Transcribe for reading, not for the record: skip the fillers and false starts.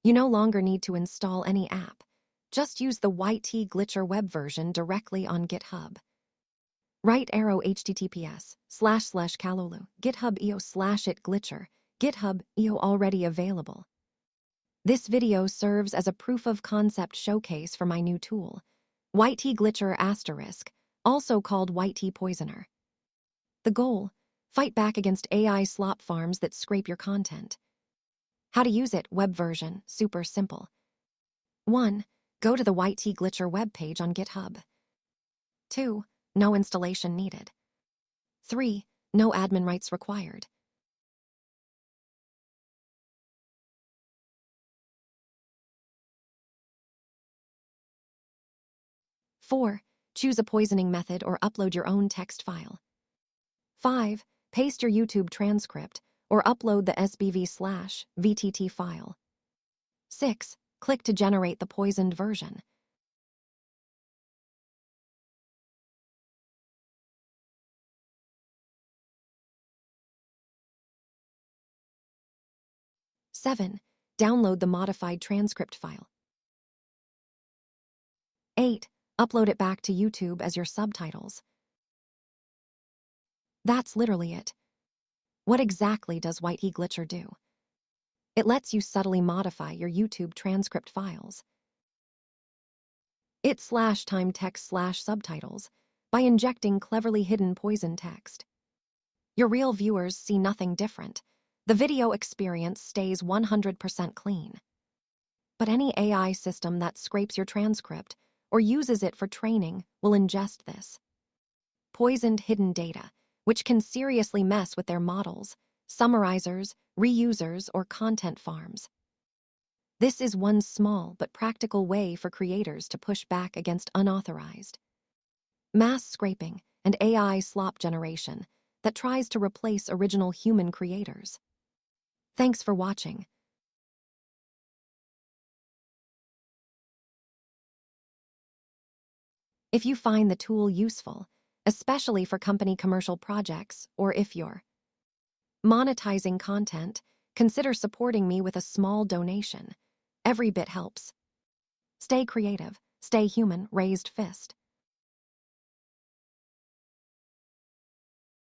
You no longer need to install any app. Just use the YT Glitcher web version directly on GitHub. Right arrow https://calolu github.io/it glitcher github.io already available. This video serves as a proof of concept showcase for my new tool, YT Glitcher Asterisk, also called YT Poisoner. The goal: fight back against AI slop farms that scrape your content. How to use it? Web version, super simple. 1. Go to the YT Glitcher webpage on GitHub. 2. No installation needed. 3. No admin rights required. 4. Choose a poisoning method or upload your own text file. 5. Paste your YouTube transcript or upload the SBV/VTT file. 6. Click to generate the poisoned version. 7. Download the modified transcript file. 8. Upload it back to YouTube as your subtitles. That's literally it. What exactly does YT Glitcher do? It lets you subtly modify your YouTube transcript files. It /time text/subtitles by injecting cleverly hidden poison text. Your real viewers see nothing different. The video experience stays 100% clean. But any AI system that scrapes your transcript or uses it for training will ingest this poisoned hidden data, which can seriously mess with their models, summarizers, reusers, or content farms. This is one small but practical way for creators to push back against unauthorized mass scraping and AI slop generation that tries to replace original human creators. Thanks for watching. If you find the tool useful, especially for company commercial projects, or if you're monetizing content, consider supporting me with a small donation. Every bit helps. Stay creative, stay human, raised fist.